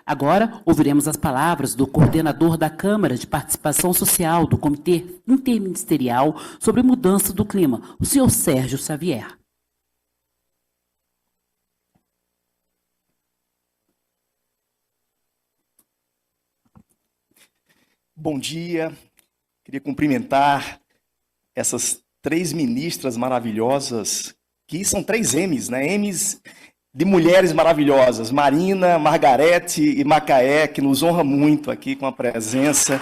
Agora, ouviremos as palavras do coordenador da Câmara de Participação Social do Comitê Interministerial sobre Mudança do Clima, o senhor Sérgio Xavier. Bom dia, queria cumprimentar essas 3 ministras maravilhosas, que são 3 M's, né? M's de mulheres maravilhosas, Marina, Margarete e Macaé, que nos honra muito aqui com a presença.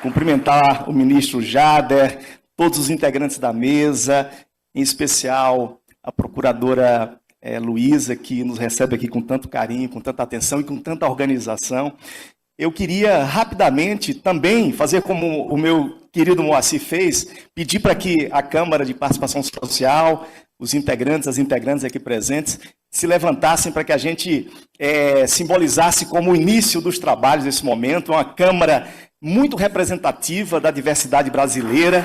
Cumprimentar o ministro Jader, todos os integrantes da mesa, em especial a procuradora Luísa, que nos recebe aqui com tanto carinho, com tanta atenção e com tanta organização. Eu queria rapidamente também fazer como o meu querido Moacir fez, pedir para que a Câmara de Participação Social, os integrantes, as integrantes aqui presentes, se levantassem para que a gente simbolizasse como o início dos trabalhos nesse momento, uma Câmara muito representativa da diversidade brasileira.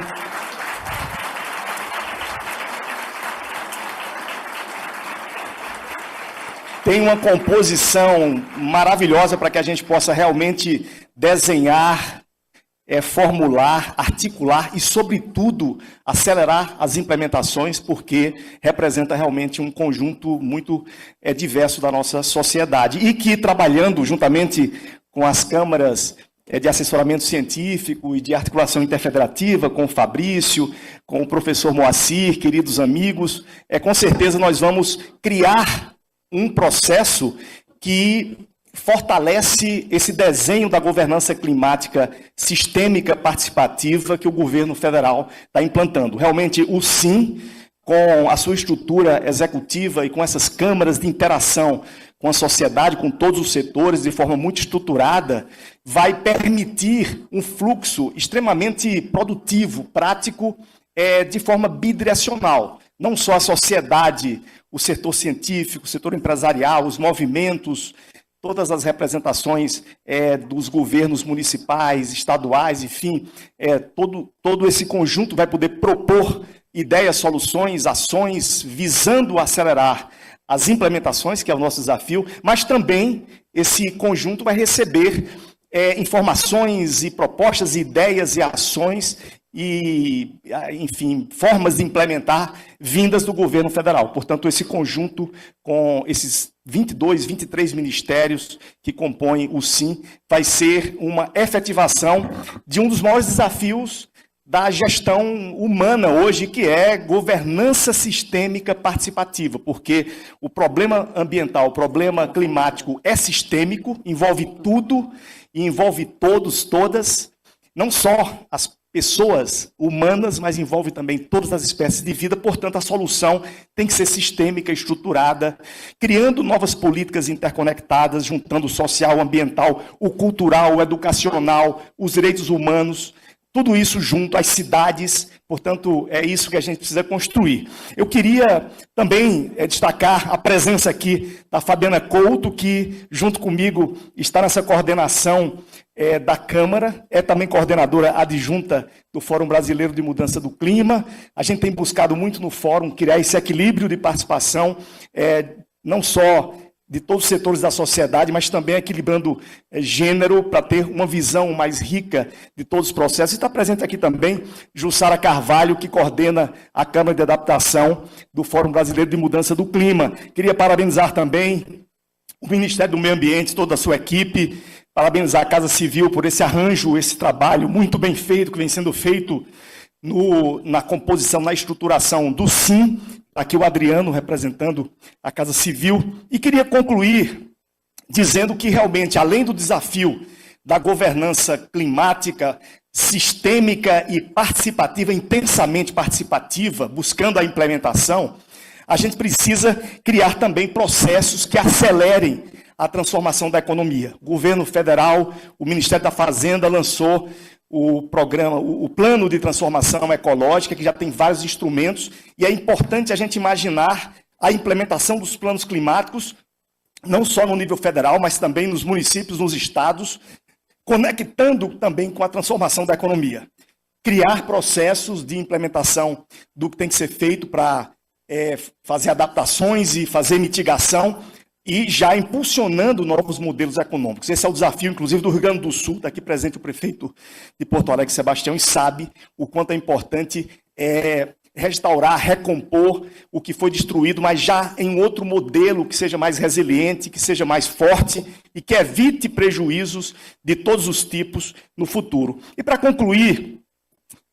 Tem uma composição maravilhosa para que a gente possa realmente desenhar, formular, articular e, sobretudo, acelerar as implementações, porque representa realmente um conjunto muito diverso da nossa sociedade. E que, trabalhando juntamente com as câmaras de assessoramento científico e de articulação interfederativa, com o Fabrício, com o professor Moacir, queridos amigos, com certeza nós vamos criar um processo que fortalece esse desenho da governança climática sistêmica participativa que o governo federal está implantando. Realmente, o SIM, com a sua estrutura executiva e com essas câmaras de interação com a sociedade, com todos os setores, de forma muito estruturada, vai permitir um fluxo extremamente produtivo, prático, de forma bidirecional. Não só a sociedade, o setor científico, o setor empresarial, os movimentos, todas as representações dos governos municipais, estaduais, enfim, todo esse conjunto vai poder propor ideias, soluções, ações, visando acelerar as implementações, que é o nosso desafio, mas também esse conjunto vai receber informações e propostas, ideias e ações e, enfim, formas de implementar vindas do governo federal. Portanto, esse conjunto com esses 22, 23 ministérios que compõem o SIM vai ser uma efetivação de um dos maiores desafios da gestão humana hoje, que é governança sistêmica participativa, porque o problema ambiental, o problema climático é sistêmico, envolve tudo e envolve todos, todas, não só as pessoas humanas, mas envolve também todas as espécies de vida. Portanto, a solução tem que ser sistêmica, estruturada, criando novas políticas interconectadas, juntando o social, o ambiental, o cultural, o educacional, os direitos humanos, tudo isso junto às cidades. Portanto, é isso que a gente precisa construir. Eu queria também destacar a presença aqui da Fabiana Couto, que junto comigo está nessa coordenação da Câmara, é também coordenadora adjunta do Fórum Brasileiro de Mudança do Clima. A gente tem buscado muito no Fórum criar esse equilíbrio de participação, não só de todos os setores da sociedade, mas também equilibrando gênero para ter uma visão mais rica de todos os processos. E está presente aqui também Jussara Carvalho, que coordena a Câmara de Adaptação do Fórum Brasileiro de Mudança do Clima. Queria parabenizar também o Ministério do Meio Ambiente, toda a sua equipe, parabenizar a Casa Civil por esse arranjo, esse trabalho muito bem feito, que vem sendo feito na composição, na estruturação do SIM. Aqui o Adriano representando a Casa Civil. E queria concluir dizendo que realmente, além do desafio da governança climática, sistêmica e participativa, intensamente participativa, buscando a implementação, a gente precisa criar também processos que acelerem a transformação da economia. O governo federal, o Ministério da Fazenda lançou o programa, o plano de transformação ecológica, que já tem vários instrumentos, e é importante a gente imaginar a implementação dos planos climáticos, não só no nível federal, mas também nos municípios, nos estados, conectando também com a transformação da economia. Criar processos de implementação do que tem que ser feito para fazer adaptações e fazer mitigação e já impulsionando novos modelos econômicos. Esse é o desafio, inclusive, do Rio Grande do Sul. Está aqui presente o prefeito de Porto Alegre, Sebastião, e sabe o quanto é importante restaurar, recompor o que foi destruído, mas já em outro modelo que seja mais resiliente, que seja mais forte e que evite prejuízos de todos os tipos no futuro. E para concluir,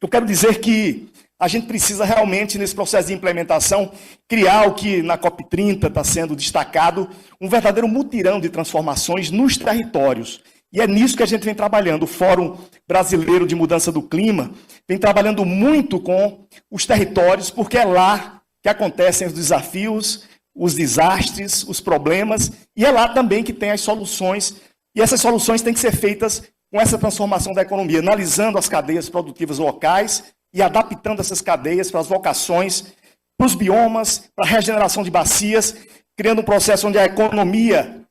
eu quero dizer que a gente precisa realmente, nesse processo de implementação, criar o que na COP30 está sendo destacado, um verdadeiro mutirão de transformações nos territórios. E é nisso que a gente vem trabalhando. O Fórum Brasileiro de Mudança do Clima vem trabalhando muito com os territórios, porque é lá que acontecem os desafios, os desastres, os problemas, e é lá também que tem as soluções. E essas soluções têm que ser feitas com essa transformação da economia, analisando as cadeias produtivas locais e adaptando essas cadeias para as vocações, para os biomas, para a regeneração de bacias, criando um processo onde a economia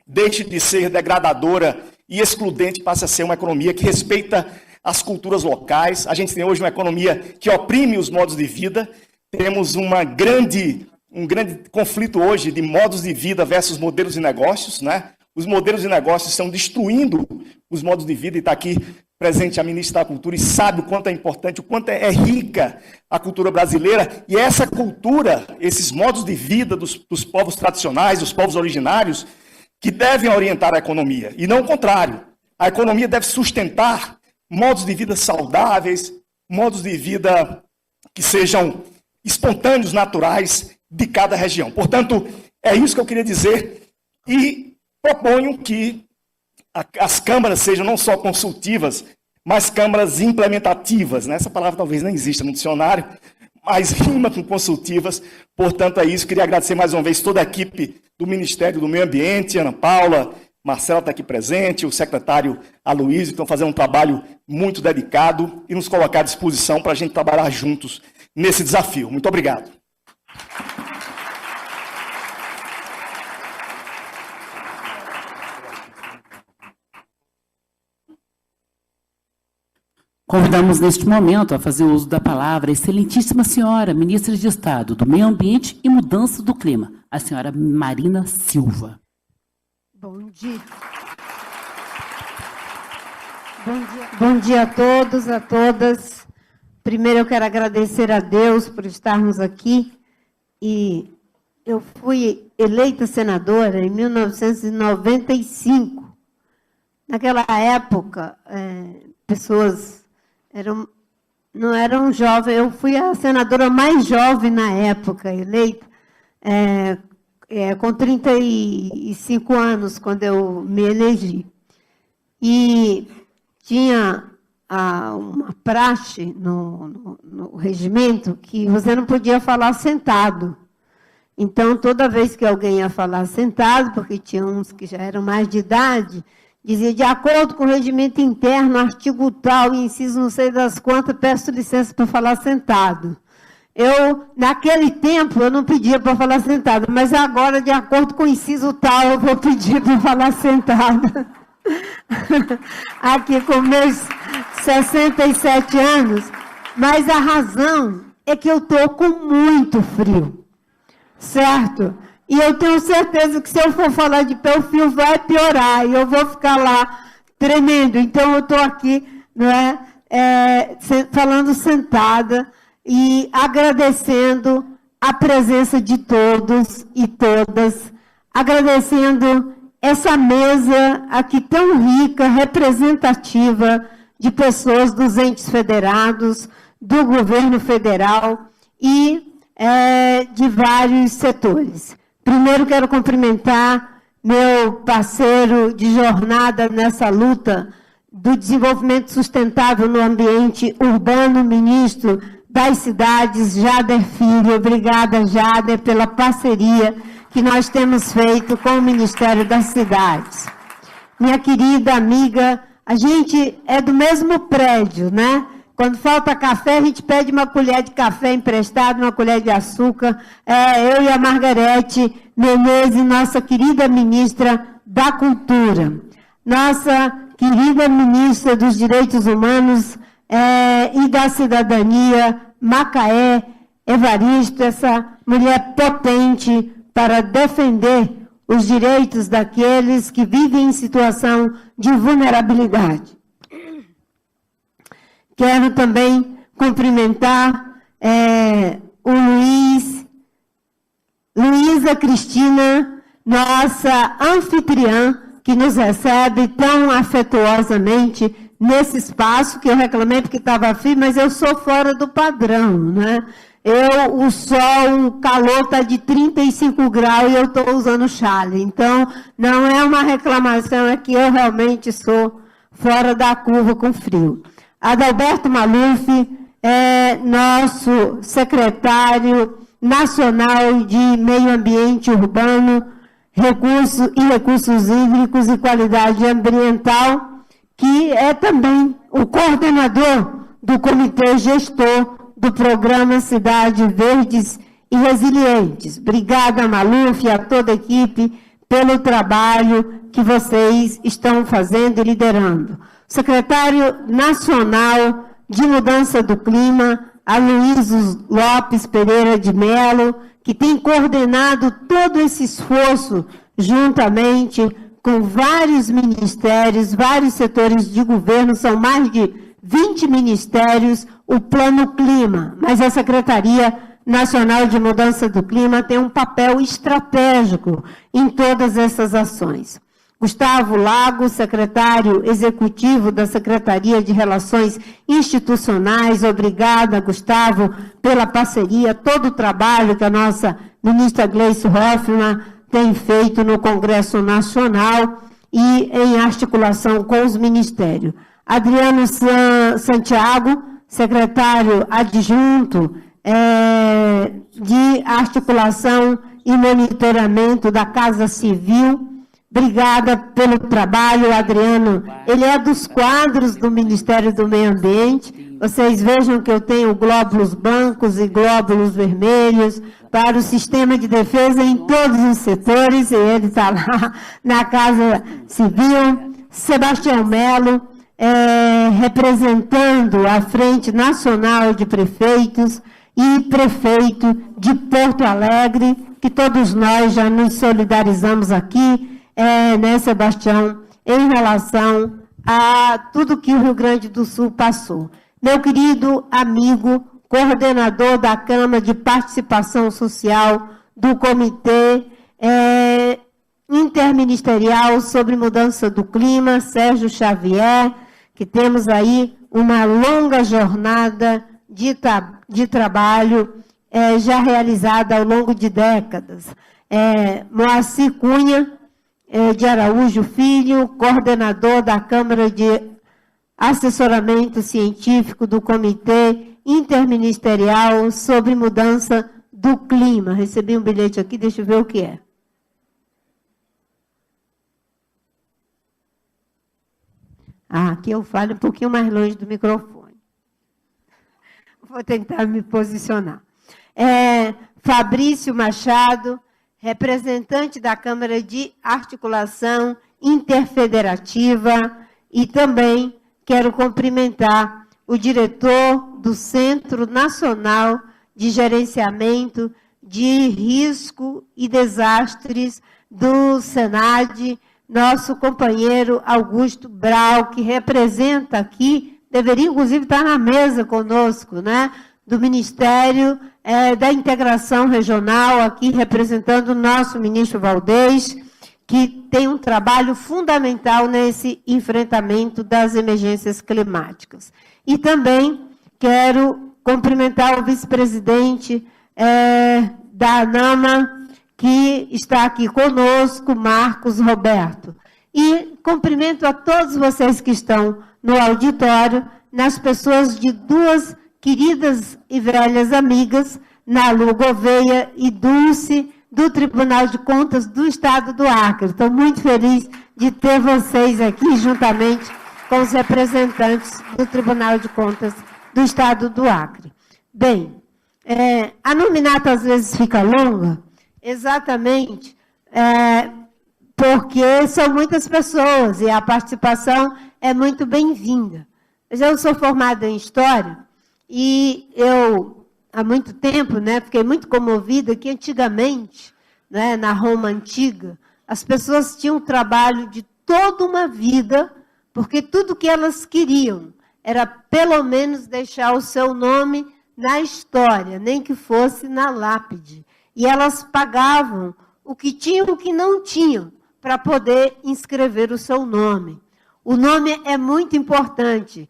deixe de ser degradadora e excludente, passe a ser uma economia que respeita as culturas locais. A gente tem hoje uma economia que oprime os modos de vida, temos um grande conflito hoje de modos de vida versus modelos de negócios, né? Os modelos de negócios estão destruindo os modos de vida, e está aqui presente a ministra da Cultura e sabe o quanto é importante, o quanto é rica a cultura brasileira, e essa cultura, esses modos de vida dos povos tradicionais, dos povos originários, que devem orientar a economia, e não o contrário. A economia deve sustentar modos de vida saudáveis, modos de vida que sejam espontâneos, naturais de cada região. Portanto, é isso que eu queria dizer, e proponho que as câmaras sejam não só consultivas, mas câmaras implementativas, né? Essa palavra talvez não exista no dicionário, mas rima com consultivas. Portanto, é isso. Queria agradecer mais uma vez toda a equipe do Ministério do Meio Ambiente, Ana Paula, Marcela está aqui presente, o secretário Aloysio, que estão fazendo um trabalho muito dedicado e nos colocar à disposição para a gente trabalhar juntos nesse desafio. Muito obrigado. Convidamos neste momento a fazer uso da palavra a excelentíssima senhora, ministra de Estado do Meio Ambiente e Mudança do Clima, a senhora Marina Silva. Bom dia. Bom dia a todos, a todas. Primeiro eu quero agradecer a Deus por estarmos aqui. E eu fui eleita senadora em 1995. Naquela época, pessoas não eram jovens. Eu fui a senadora mais jovem na época, eleita, com 35 anos, quando eu me elegi. E tinha uma praxe no regimento que você não podia falar sentado. Então, toda vez que alguém ia falar sentado, porque tinha uns que já eram mais de idade, dizia, de acordo com o regimento interno, artigo tal, inciso não sei das quantas, peço licença para falar sentado. Naquele tempo, eu não pedia para falar sentado, mas agora, de acordo com o inciso tal, eu vou pedir para falar sentado. Aqui com meus 67 anos, mas a razão é que eu estou com muito frio, certo? E eu tenho certeza que se eu for falar de pé, o fio vai piorar e eu vou ficar lá tremendo. Então, eu estou aqui, falando sentada e agradecendo a presença de todos e todas, agradecendo essa mesa aqui tão rica, representativa de pessoas dos entes federados, do governo federal e de vários setores. Primeiro, quero cumprimentar meu parceiro de jornada nessa luta do desenvolvimento sustentável no ambiente urbano, ministro das cidades, Jader Filho. Obrigada, Jader, pela parceria que nós temos feito com o Ministério das Cidades. Minha querida amiga, a gente é do mesmo prédio, né? Quando falta café, a gente pede uma colher de café emprestada, uma colher de açúcar. Eu e a Margarete Menezes, nossa querida ministra da Cultura. Nossa querida ministra dos Direitos Humanos e da Cidadania, Macaé, Evaristo, essa mulher potente para defender os direitos daqueles que vivem em situação de vulnerabilidade. Quero também cumprimentar o Luísa Cristina, nossa anfitriã, que nos recebe tão afetuosamente nesse espaço, que eu reclamei porque estava frio, mas eu sou fora do padrão, né? O sol, o calor está de 35 graus e eu estou usando chale. Então, não é uma reclamação, é que eu realmente sou fora da curva com frio. Adalberto Maluf é nosso secretário nacional de Meio Ambiente Urbano, Recursos Hídricos e Qualidade Ambiental, que é também o coordenador do Comitê Gestor do Programa Cidade Verdes e Resilientes. Obrigada, Maluf, e a toda a equipe pelo trabalho que vocês estão fazendo e liderando. Secretário Nacional de Mudança do Clima, Aloysio Lopes Pereira de Mello, que tem coordenado todo esse esforço juntamente com vários ministérios, vários setores de governo, são mais de 20 ministérios, o Plano Clima, mas a Secretaria Nacional de Mudança do Clima tem um papel estratégico em todas essas ações. Gustavo Lago, secretário executivo da Secretaria de Relações Institucionais, obrigada, Gustavo, pela parceria, todo o trabalho que a nossa ministra Gleice Hoffmann tem feito no Congresso Nacional e em articulação com os ministérios. Adriano Santiago, secretário adjunto de articulação e monitoramento da Casa Civil. Obrigada pelo trabalho, Adriano. Ele é dos quadros do Ministério do Meio Ambiente. Vocês vejam que eu tenho glóbulos brancos e glóbulos vermelhos para o sistema de defesa em todos os setores, e ele está lá na Casa Civil. Sebastião Mello, representando a Frente Nacional de Prefeitos e prefeito de Porto Alegre, que todos nós já nos solidarizamos aqui, né, Sebastião, em relação a tudo que o Rio Grande do Sul passou. Meu querido amigo, coordenador da Câmara de Participação Social do Comitê Interministerial sobre Mudança do Clima, Sérgio Xavier, que temos aí uma longa jornada de trabalho já realizada ao longo de décadas. Moacir Cunha, de Araújo Filho, coordenador da Câmara de Assessoramento Científico do Comitê Interministerial sobre Mudança do Clima. Recebi um bilhete aqui, deixa eu ver o que é. Aqui eu falo um pouquinho mais longe do microfone. Vou tentar me posicionar. Fabrício Machado, representante da Câmara de Articulação Interfederativa, e também quero cumprimentar o diretor do Centro Nacional de Gerenciamento de Risco e Desastres do SENAD, nosso companheiro Augusto Brau, que representa aqui, deveria inclusive estar na mesa conosco, né, do Ministério da Integração Regional, aqui representando o nosso ministro Valdez, que tem um trabalho fundamental nesse enfrentamento das emergências climáticas. E também quero cumprimentar o vice-presidente da ANAMA, que está aqui conosco, Marcos Roberto. E cumprimento a todos vocês que estão no auditório, nas pessoas de duas queridas e velhas amigas, Nalu Gouveia e Dulce, do Tribunal de Contas do Estado do Acre. Estou muito feliz de ter vocês aqui, juntamente com os representantes do Tribunal de Contas do Estado do Acre. Bem, a nominata às vezes fica longa, exatamente porque são muitas pessoas e a participação é muito bem-vinda. Eu sou formada em História e eu há muito tempo, né, fiquei muito comovida que antigamente, né, na Roma antiga, as pessoas tinham trabalho de toda uma vida, porque tudo que elas queriam era pelo menos deixar o seu nome na história, nem que fosse na lápide. E elas pagavam o que tinham e o que não tinham para poder inscrever o seu nome. O nome é muito importante.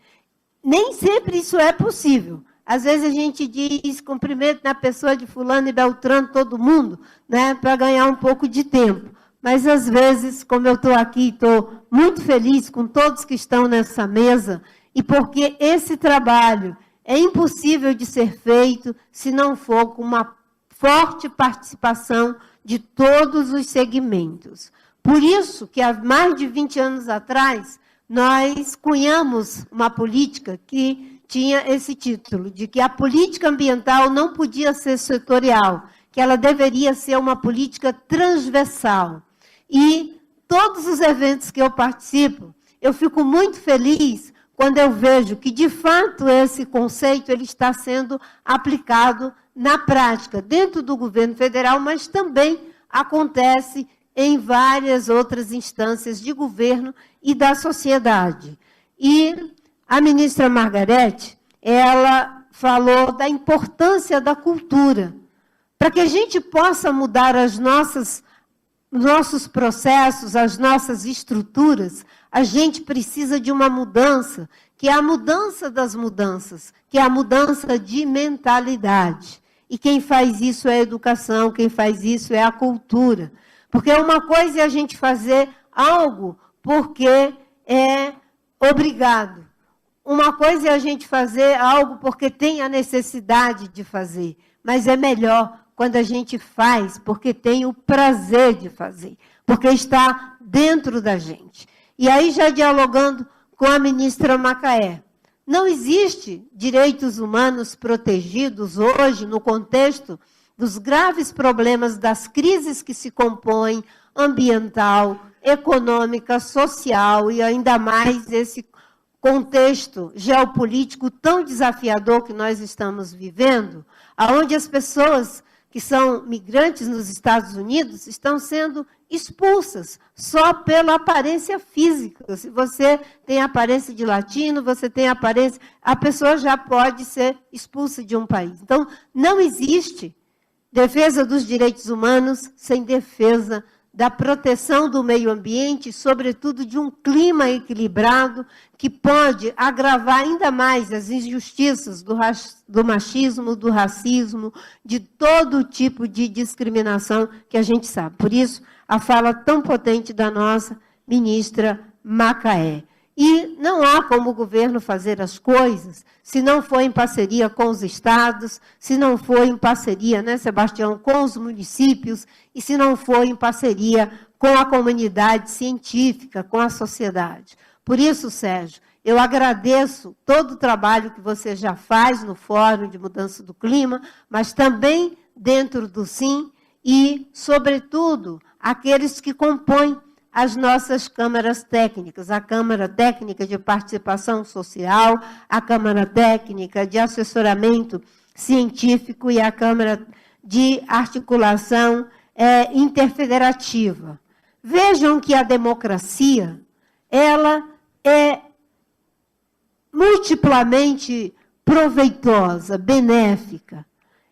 Nem sempre isso é possível. Às vezes a gente diz cumprimento na pessoa de fulano e beltrano, todo mundo, né, para ganhar um pouco de tempo. Mas às vezes, como eu estou aqui, estou muito feliz com todos que estão nessa mesa, e porque esse trabalho é impossível de ser feito se não for com uma forte participação de todos os segmentos. Por isso que há mais de 20 anos atrás, nós cunhamos uma política que tinha esse título, de que a política ambiental não podia ser setorial, que ela deveria ser uma política transversal. E todos os eventos que eu participo, eu fico muito feliz quando eu vejo que, de fato, esse conceito ele está sendo aplicado na prática, dentro do governo federal, mas também acontece em várias outras instâncias de governo e da sociedade. E a ministra Margarete, ela falou da importância da cultura, para que a gente possa mudar nossos processos, as nossas estruturas, a gente precisa de uma mudança, que é a mudança das mudanças, que é a mudança de mentalidade. E quem faz isso é a educação, quem faz isso é a cultura. Porque uma coisa é a gente fazer algo porque é obrigado. Uma coisa é a gente fazer algo porque tem a necessidade de fazer. Mas é melhor quando a gente faz porque tem o prazer de fazer, porque está dentro da gente. E aí, já dialogando com a ministra Macaé, não existe direitos humanos protegidos hoje no contexto dos graves problemas das crises que se compõem, ambiental, econômica, social e ainda mais esse contexto geopolítico tão desafiador que nós estamos vivendo, onde as pessoas que são migrantes nos Estados Unidos estão sendo expulsas só pela aparência física. Se você tem aparência de latino, você tem aparência, a pessoa já pode ser expulsa de um país. Então, não existe defesa dos direitos humanos sem defesa da proteção do meio ambiente, sobretudo de um clima equilibrado que pode agravar ainda mais as injustiças do machismo, do racismo, de todo tipo de discriminação que a gente sabe. Por isso, a fala tão potente da nossa ministra Macaé. E não há como o governo fazer as coisas se não for em parceria com os estados, se não for em parceria, né, Sebastião, com os municípios, e se não for em parceria com a comunidade científica, com a sociedade. Por isso, Sérgio, eu agradeço todo o trabalho que você já faz no Fórum de Mudança do Clima, mas também dentro do SIM e, sobretudo, aqueles que compõem as nossas câmaras técnicas, a Câmara Técnica de Participação Social, a Câmara Técnica de Assessoramento Científico e a Câmara de Articulação Interfederativa. Vejam que a democracia, ela é multiplamente proveitosa, benéfica.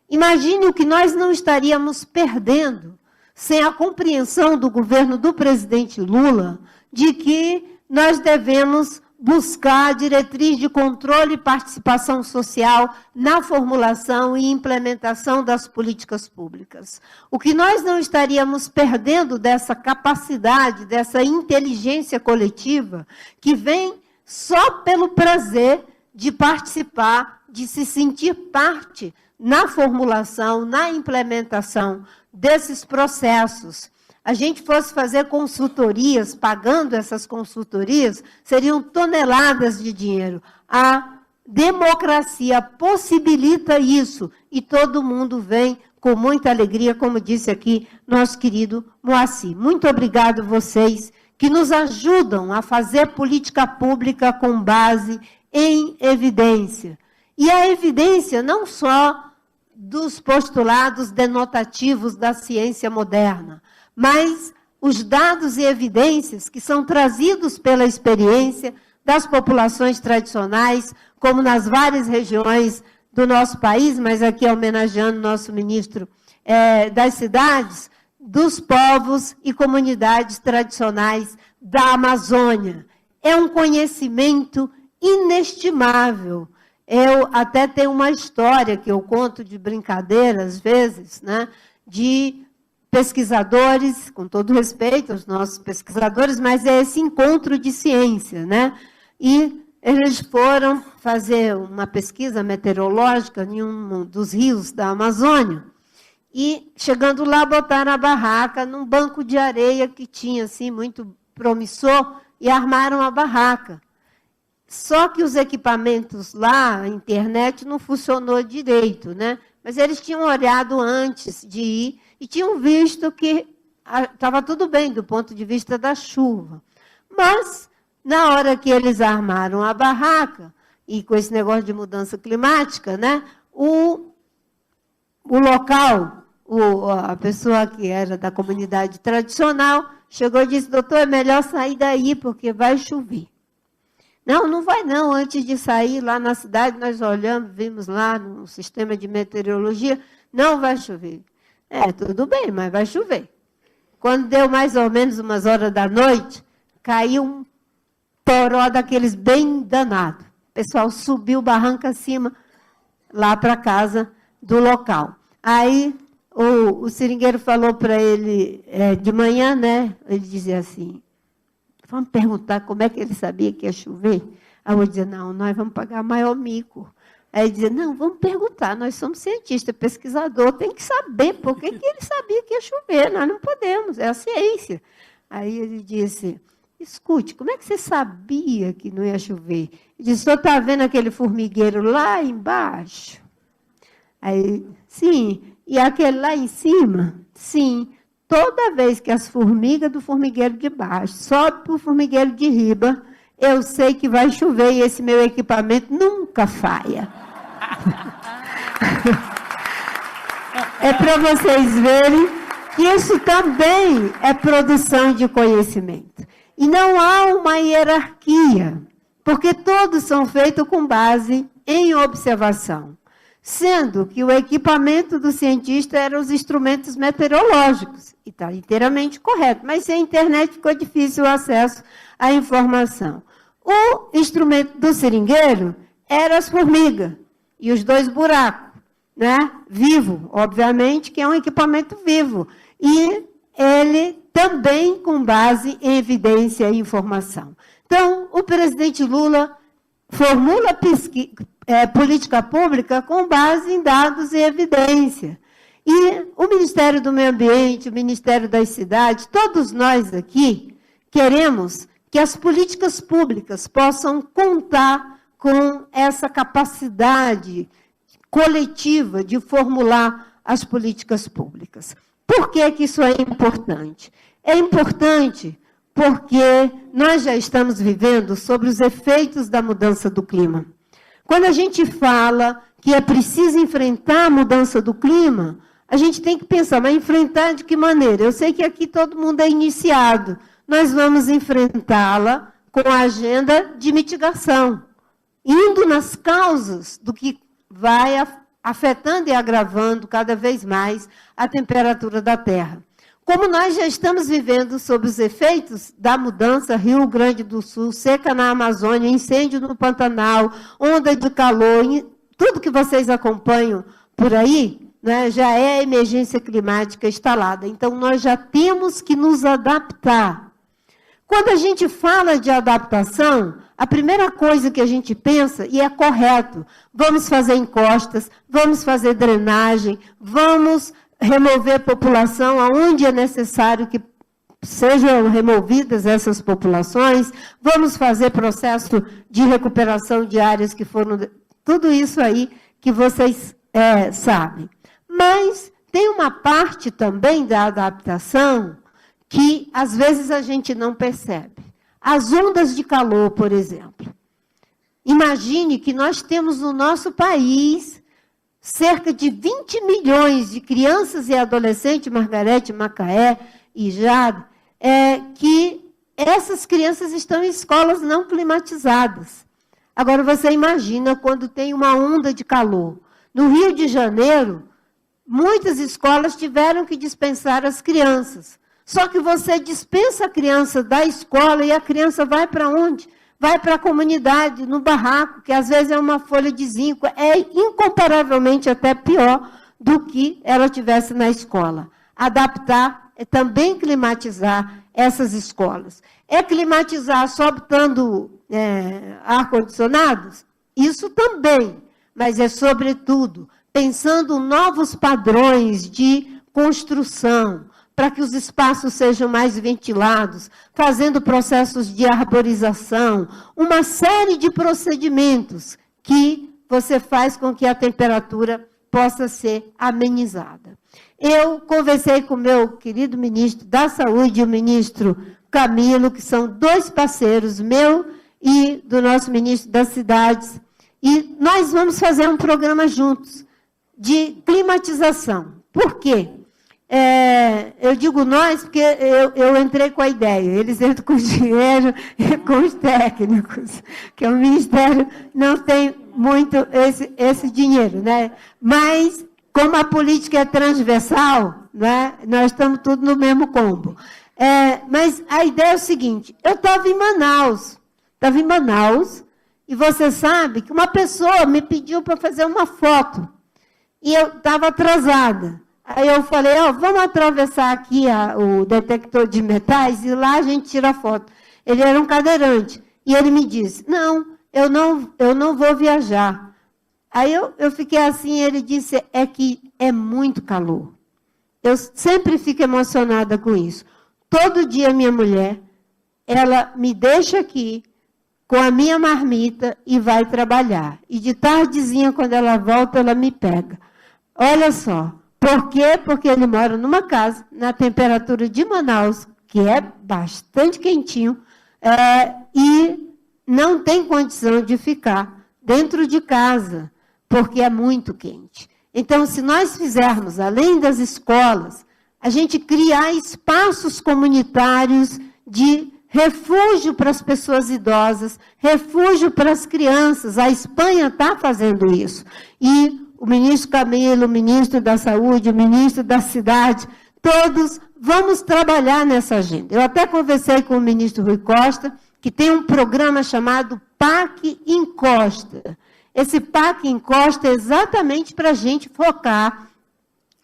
Imagine o que nós não estaríamos perdendo sem a compreensão do governo do presidente Lula de que nós devemos buscar a diretriz de controle e participação social na formulação e implementação das políticas públicas. O que nós não estaríamos perdendo dessa capacidade, dessa inteligência coletiva, que vem só pelo prazer de participar, de se sentir parte na formulação, na implementação desses processos. A gente fosse fazer consultorias, pagando essas consultorias, seriam toneladas de dinheiro. A democracia possibilita isso, e todo mundo vem com muita alegria, como disse aqui nosso querido Moacir. Muito obrigado vocês que nos ajudam a fazer política pública com base em evidência. E a evidência não só dos postulados denotativos da ciência moderna, mas os dados e evidências que são trazidos pela experiência das populações tradicionais, como nas várias regiões do nosso país, mas aqui homenageando nosso ministro das cidades, dos povos e comunidades tradicionais da Amazônia. É um conhecimento inestimável. Eu até tenho uma história que eu conto de brincadeira, às vezes, né, de pesquisadores, com todo respeito aos nossos pesquisadores, mas é esse encontro de ciência, né? E eles foram fazer uma pesquisa meteorológica em um dos rios da Amazônia, e, chegando lá, botaram a barraca num banco de areia que tinha, assim, muito promissor, e armaram a barraca. Só que os equipamentos lá, a internet, não funcionou direito, né? Mas eles tinham olhado antes de ir e tinham visto que estava tudo bem do ponto de vista da chuva. Mas, na hora que eles armaram a barraca, e com esse negócio de mudança climática, né, o local, a pessoa que era da comunidade tradicional, chegou e disse: doutor, é melhor sair daí, porque vai chover. Não, não vai não. Antes de sair lá na cidade, nós olhamos, vimos lá no sistema de meteorologia, não vai chover. Tudo bem, mas vai chover. Quando deu mais ou menos umas horas da noite, caiu um toró daqueles bem danado. O pessoal subiu barranca acima, lá para a casa do local. Aí o seringueiro falou para ele de manhã, né? Ele dizia assim: vamos perguntar como é que ele sabia que ia chover? Aí eu dizia: não, nós vamos pagar maior mico. Aí ele dizia: não, vamos perguntar, nós somos cientistas, pesquisador, tem que saber por que ele sabia que ia chover, nós não podemos, é a ciência. Aí ele disse: escute, como é que você sabia que não ia chover? Ele disse: o senhor está vendo aquele formigueiro lá embaixo? Aí, sim. E aquele lá em cima? Sim. Toda vez que as formigas do formigueiro de baixo sobem para o formigueiro de riba, eu sei que vai chover e esse meu equipamento nunca falha. É para vocês verem que isso também é produção de conhecimento. E não há uma hierarquia, porque todos são feitos com base em observação. Sendo que o equipamento do cientista eram os instrumentos meteorológicos, e está inteiramente correto, mas sem a internet ficou difícil o acesso à informação. O instrumento do seringueiro era as formigas e os 2 buracos, né? Vivo, obviamente, que é um equipamento vivo, e ele também com base em evidência e informação. Então, o presidente Lula formula política pública com base em dados e evidência. E o Ministério do Meio Ambiente, o Ministério das Cidades, todos nós aqui queremos que as políticas públicas possam contar com essa capacidade coletiva de formular as políticas públicas. Por que que isso é importante? É importante porque nós já estamos vivendo sobre os efeitos da mudança do clima. Quando a gente fala que é preciso enfrentar a mudança do clima, a gente tem que pensar, mas enfrentar de que maneira? Eu sei que aqui todo mundo é iniciado. Nós vamos enfrentá-la com a agenda de mitigação, indo nas causas do que vai afetando e agravando cada vez mais a temperatura da Terra. Como nós já estamos vivendo sob os efeitos da mudança, Rio Grande do Sul, seca na Amazônia, incêndio no Pantanal, onda de calor, tudo que vocês acompanham por aí, né, já é emergência climática instalada. Então, nós já temos que nos adaptar. Quando a gente fala de adaptação, a primeira coisa que a gente pensa, e é correto, vamos fazer encostas, vamos fazer drenagem, vamos remover população aonde é necessário que sejam removidas essas populações, vamos fazer processo de recuperação de áreas que foram... Tudo isso aí que vocês sabem. Mas tem uma parte também da adaptação que, às vezes, a gente não percebe. As ondas de calor, por exemplo. Imagine que nós temos no nosso país cerca de 20 milhões de crianças e adolescentes, Margarete, Macaé e Jade, que essas crianças estão em escolas não climatizadas. Agora, você imagina quando tem uma onda de calor. No Rio de Janeiro, muitas escolas tiveram que dispensar as crianças. Só que você dispensa a criança da escola e a criança vai para onde? Vai para a comunidade, no barraco, que às vezes é uma folha de zinco. É incomparavelmente até pior do que ela tivesse na escola. Adaptar é também climatizar essas escolas. É climatizar só botando ar-condicionados? Isso também, mas é sobretudo pensando novos padrões de construção, para que os espaços sejam mais ventilados, fazendo processos de arborização, uma série de procedimentos que você faz com que a temperatura possa ser amenizada. Eu conversei com o meu querido ministro da Saúde, o ministro Camilo, que são dois parceiros, meu e do nosso ministro das Cidades, e nós vamos fazer um programa juntos de climatização. Por quê? Eu digo nós, porque eu entrei com a ideia, eles entram com o dinheiro e com os técnicos, que o Ministério não tem muito esse dinheiro, né? Mas, como a política é transversal, né, nós estamos tudo no mesmo combo. Mas a ideia é o seguinte, eu estava em Manaus, e você sabe que uma pessoa me pediu para fazer uma foto, e eu estava atrasada. Aí eu falei, vamos atravessar aqui o detector de metais e lá a gente tira a foto. Ele era um cadeirante. E ele me disse, não, eu não vou viajar. Aí eu fiquei assim, ele disse, é que é muito calor. Eu sempre fico emocionada com isso. Todo dia minha mulher, ela me deixa aqui com a minha marmita e vai trabalhar. E de tardezinha, quando ela volta, ela me pega. Olha só. Por quê? Porque ele mora numa casa, na temperatura de Manaus, que é bastante quentinho, e não tem condição de ficar dentro de casa, porque é muito quente. Então, se nós fizermos, além das escolas, a gente criar espaços comunitários de refúgio para as pessoas idosas, refúgio para as crianças. A Espanha está fazendo isso. E o ministro Camilo, o ministro da Saúde, o ministro da Cidade, todos vamos trabalhar nessa agenda. Eu até conversei com o ministro Rui Costa, que tem um programa chamado PAC Encosta. Esse PAC Encosta é exatamente para a gente focar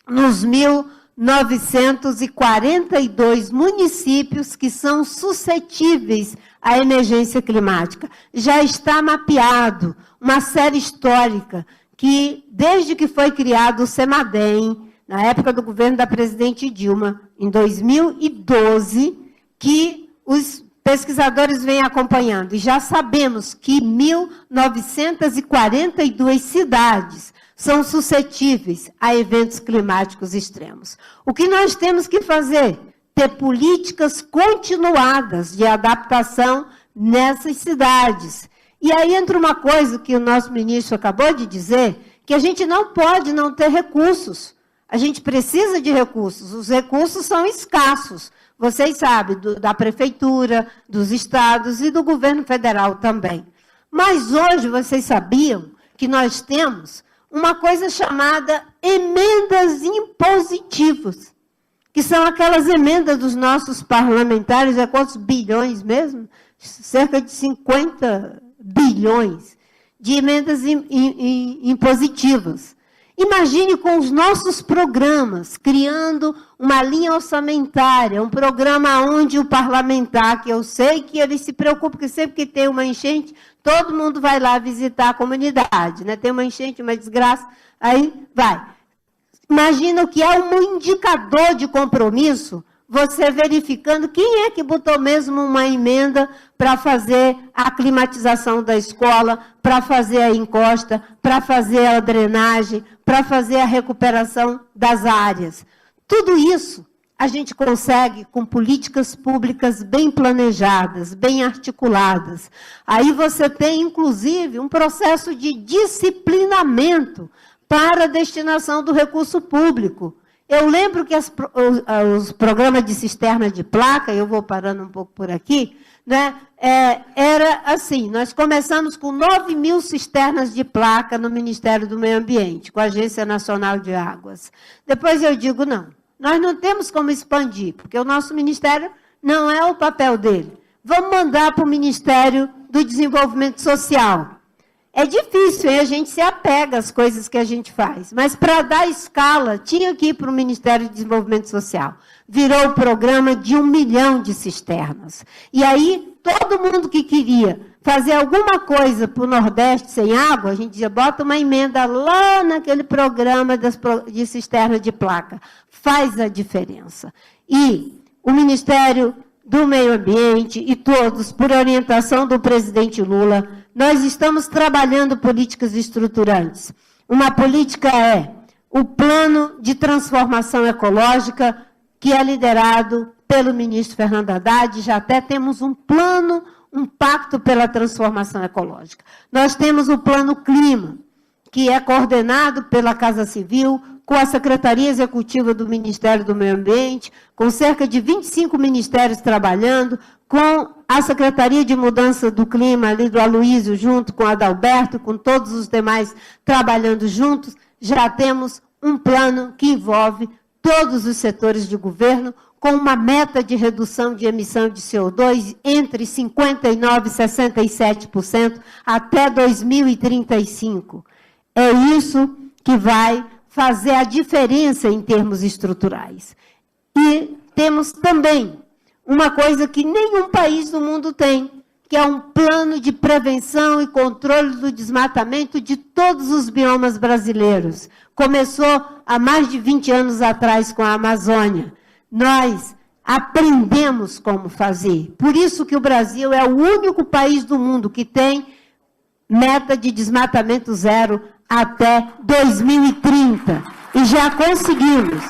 nos 1.942 municípios que são suscetíveis à emergência climática. Já está mapeado uma série histórica que, desde que foi criado o CEMADEM, na época do governo da presidente Dilma, em 2012, que os pesquisadores vêm acompanhando. E já sabemos que 1.942 cidades são suscetíveis a eventos climáticos extremos. O que nós temos que fazer? Ter políticas continuadas de adaptação nessas cidades. E aí entra uma coisa que o nosso ministro acabou de dizer, que a gente não pode não ter recursos. A gente precisa de recursos. Os recursos são escassos. Vocês sabem, da prefeitura, dos estados e do governo federal também. Mas hoje vocês sabiam que nós temos uma coisa chamada emendas impositivas, que são aquelas emendas dos nossos parlamentares, quantos bilhões mesmo? Cerca de 50 bilhões de emendas impositivas. Imagine com os nossos programas, criando uma linha orçamentária, um programa onde o parlamentar, que eu sei que ele se preocupa, porque sempre que tem uma enchente, todo mundo vai lá visitar a comunidade, né? Tem uma enchente, uma desgraça, aí vai. Imagina o que é um indicador de compromisso, você verificando quem é que botou mesmo uma emenda para fazer a climatização da escola, para fazer a encosta, para fazer a drenagem, para fazer a recuperação das áreas. Tudo isso a gente consegue com políticas públicas bem planejadas, bem articuladas. Aí você tem, inclusive, um processo de disciplinamento para a destinação do recurso público. Eu lembro que os programas de cisterna de placa, eu vou parando um pouco por aqui, né, era assim, nós começamos com 9.000 cisternas de placa no Ministério do Meio Ambiente, com a Agência Nacional de Águas. Depois eu digo, não, nós não temos como expandir, porque o nosso ministério não é o papel dele. Vamos mandar para o Ministério do Desenvolvimento Social. É difícil, hein? A gente se apega às coisas que a gente faz. Mas, para dar escala, tinha que ir para o Ministério do Desenvolvimento Social. Virou o programa de 1 milhão de cisternas. E aí, todo mundo que queria fazer alguma coisa para o Nordeste sem água, a gente dizia, bota uma emenda lá naquele programa de cisterna de placa. Faz a diferença. E o Ministério do Meio Ambiente e todos, por orientação do presidente Lula, nós estamos trabalhando políticas estruturantes. Uma política é o Plano de Transformação Ecológica, que é liderado pelo ministro Fernando Haddad. Já até temos um plano, um pacto pela transformação ecológica. Nós temos o Plano Clima, que é coordenado pela Casa Civil, com a Secretaria Executiva do Ministério do Meio Ambiente, com cerca de 25 ministérios trabalhando, com a Secretaria de Mudança do Clima, ali do Aloysio, junto com a Adalberto, com todos os demais trabalhando juntos, já temos um plano que envolve todos os setores de governo, com uma meta de redução de emissão de CO2 entre 59% e 67% até 2035. É isso que vai fazer a diferença em termos estruturais. E temos também uma coisa que nenhum país do mundo tem, que é um plano de prevenção e controle do desmatamento de todos os biomas brasileiros. Começou há mais de 20 anos atrás com a Amazônia. Nós aprendemos como fazer. Por isso que o Brasil é o único país do mundo que tem meta de desmatamento zero até 2030. E já conseguimos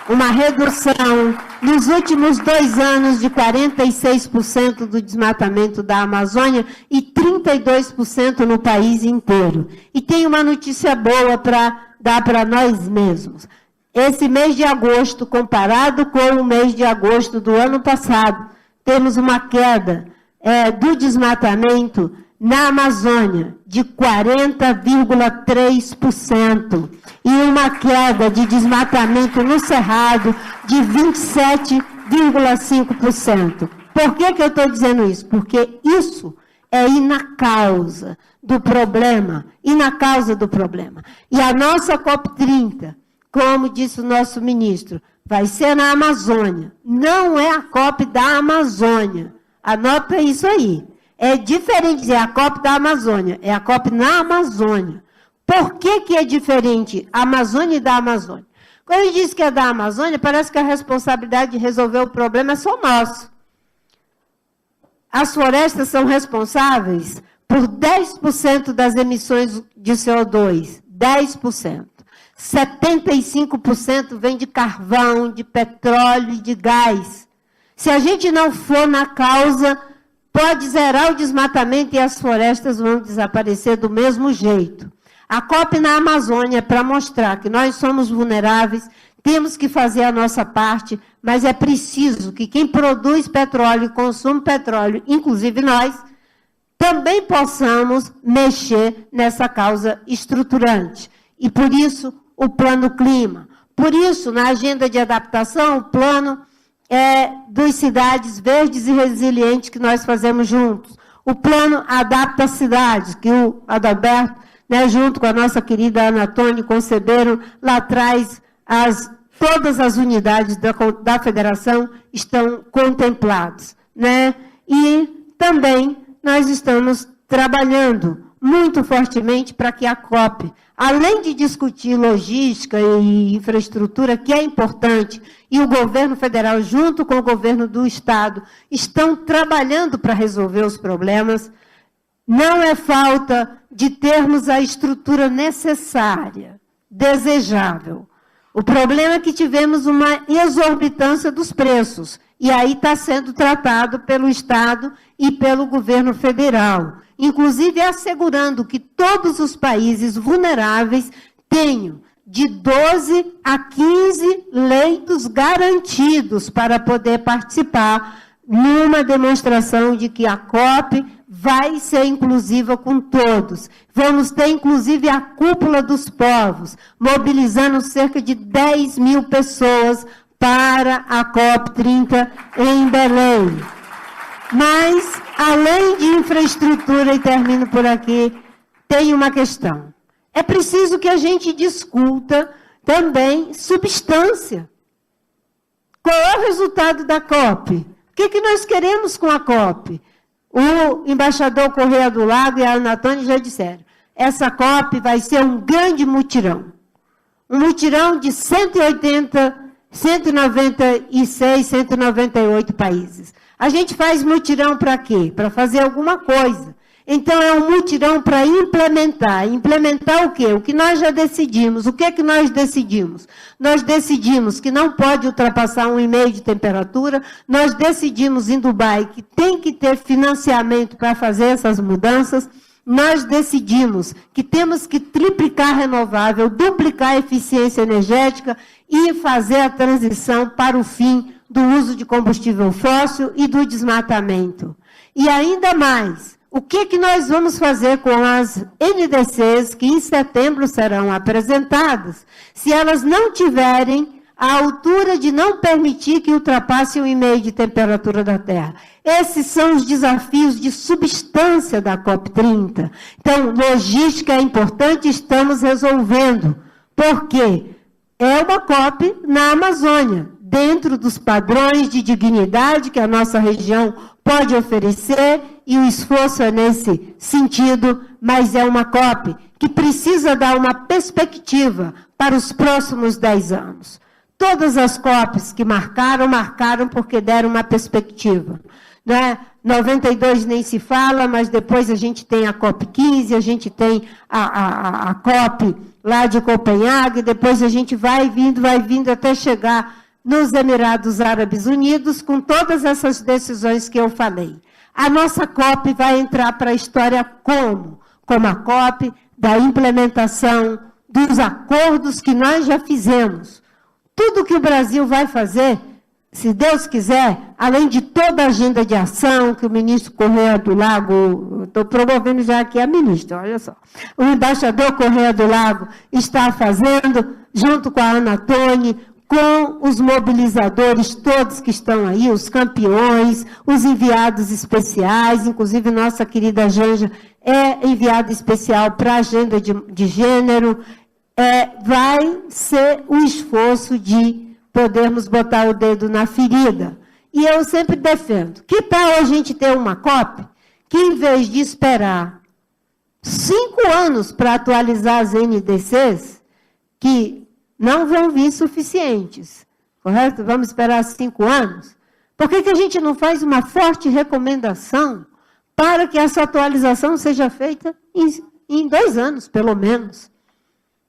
uma redução nos últimos 2 anos de 46% do desmatamento da Amazônia e 32% no país inteiro. E tem uma notícia boa para dar para nós mesmos. Esse mês de agosto, comparado com o mês de agosto do ano passado, temos uma queda do desmatamento na Amazônia de 40,3% e uma queda de desmatamento no Cerrado de 27,5%. Por que eu estou dizendo isso? Porque isso é ir na causa do problema, E a nossa COP30, como disse o nosso ministro, vai ser na Amazônia. Não é a COP da Amazônia. Anota isso aí. É diferente dizer a COP da Amazônia, é a COP na Amazônia. Por que é diferente a Amazônia e da Amazônia? Quando a gente diz que é da Amazônia, parece que a responsabilidade de resolver o problema é só nossa. As florestas são responsáveis por 10% das emissões de CO2. 10%. 75% vem de carvão, de petróleo e de gás. Se a gente não for na causa, pode zerar o desmatamento e as florestas vão desaparecer do mesmo jeito. A COP na Amazônia é para mostrar que nós somos vulneráveis, temos que fazer a nossa parte, mas é preciso que quem produz petróleo e consome petróleo, inclusive nós, também possamos mexer nessa causa estruturante. E por isso, o Plano Clima. Por isso, na agenda de adaptação, o plano dos cidades verdes e resilientes que nós fazemos juntos. O plano Adapta Cidades, que o Adalberto, junto com a nossa querida Ana Toni, conceberam lá atrás, todas as unidades da federação estão contempladas. E também nós estamos trabalhando muito fortemente para que a COP, além de discutir logística e infraestrutura, que é importante, e o governo federal, junto com o governo do Estado, estão trabalhando para resolver os problemas, não é falta de termos a estrutura necessária, desejável. O problema é que tivemos uma exorbitância dos preços, e aí está sendo tratado pelo Estado e pelo governo federal, inclusive assegurando que todos os países vulneráveis tenho de 12 a 15 leitos garantidos para poder participar numa demonstração de que a COP vai ser inclusiva com todos. Vamos ter, inclusive, a cúpula dos povos, mobilizando cerca de 10 mil pessoas para a COP30 em Belém. Mas, além de infraestrutura, e termino por aqui, tem uma questão. É preciso que a gente discuta também substância. Qual é o resultado da COP? O que nós queremos com a COP? O embaixador Corrêa do Lago e a Ana Antônia já disseram. Essa COP vai ser um grande mutirão. Um mutirão de 196, 198 países. A gente faz mutirão para quê? Para fazer alguma coisa. Então, é um mutirão para implementar. Implementar o quê? O que nós já decidimos. O que é que nós decidimos? Nós decidimos que não pode ultrapassar 1,5 de temperatura. Nós decidimos em Dubai que tem que ter financiamento para fazer essas mudanças. Nós decidimos que temos que triplicar renovável, duplicar a eficiência energética e fazer a transição para o fim do uso de combustível fóssil e do desmatamento. E ainda mais, o que nós vamos fazer com as NDCs que em setembro serão apresentadas, se elas não tiverem a altura de não permitir que ultrapasse 1,5 de temperatura da Terra? Esses são os desafios de substância da COP30. Então, logística é importante, estamos resolvendo. Por quê? É uma COP na Amazônia, dentro dos padrões de dignidade que a nossa região pode oferecer, e o esforço é nesse sentido, mas é uma COP que precisa dar uma perspectiva para os próximos 10 anos. Todas as COPs que marcaram porque deram uma perspectiva. Né? 92 nem se fala, mas depois a gente tem a COP15, a gente tem a COP lá de Copenhague, depois a gente vai vindo até chegar nos Emirados Árabes Unidos, com todas essas decisões que eu falei. A nossa COP vai entrar para a história como? Como a COP da implementação dos acordos que nós já fizemos. Tudo que o Brasil vai fazer, se Deus quiser, além de toda a agenda de ação que o ministro Corrêa do Lago, estou promovendo já aqui a ministra, olha só, o embaixador Corrêa do Lago está fazendo, junto com a Ana Antônia, com os mobilizadores todos que estão aí, os campeões, os enviados especiais, inclusive nossa querida Janja é enviada especial para a agenda de gênero, vai ser um esforço de podermos botar o dedo na ferida. E eu sempre defendo, que tal a gente ter uma COP que, em vez de esperar 5 anos para atualizar as NDCs, que não vão vir suficientes, correto? Vamos esperar 5 anos? Por que a gente não faz uma forte recomendação para que essa atualização seja feita em 2 anos, pelo menos?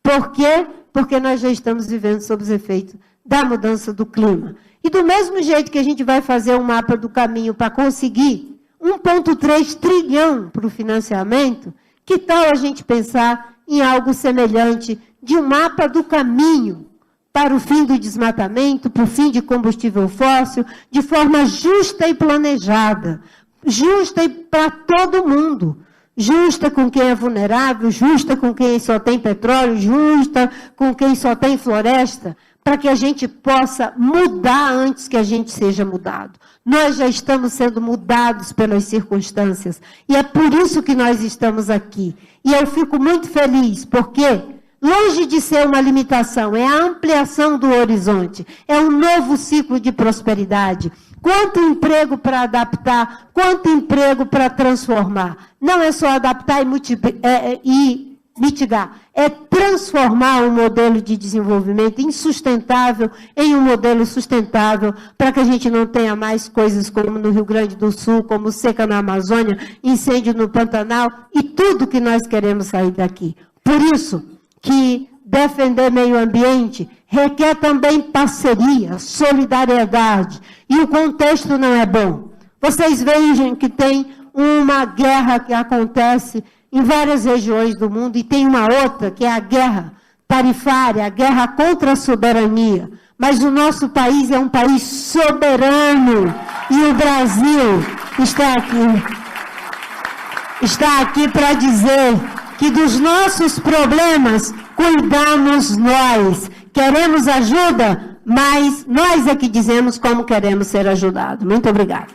Por quê? Porque nós já estamos vivendo sob os efeitos da mudança do clima. E do mesmo jeito que a gente vai fazer um mapa do caminho para conseguir 1,3 trilhão para o financiamento, que tal a gente pensar em algo semelhante de um mapa do caminho para o fim do desmatamento, para o fim de combustível fóssil, de forma justa e planejada, justa para todo mundo, justa com quem é vulnerável, justa com quem só tem petróleo, justa com quem só tem floresta, para que a gente possa mudar antes que a gente seja mudado. Nós já estamos sendo mudados pelas circunstâncias, e é por isso que nós estamos aqui. E eu fico muito feliz, porque longe de ser uma limitação, é a ampliação do horizonte, é um novo ciclo de prosperidade. Quanto emprego para adaptar, quanto emprego para transformar. Não é só adaptar e mitigar, é transformar um modelo de desenvolvimento insustentável em um modelo sustentável, para que a gente não tenha mais coisas como no Rio Grande do Sul, como seca na Amazônia, incêndio no Pantanal, e tudo que nós queremos sair daqui. Por isso que defender meio ambiente requer também parceria, solidariedade, e o contexto não é bom. Vocês veem que tem uma guerra que acontece em várias regiões do mundo, e tem uma outra, que é a guerra tarifária, a guerra contra a soberania. Mas o nosso país é um país soberano. E o Brasil está aqui para dizer que dos nossos problemas cuidamos nós. Queremos ajuda, mas nós é que dizemos como queremos ser ajudados. Muito obrigada.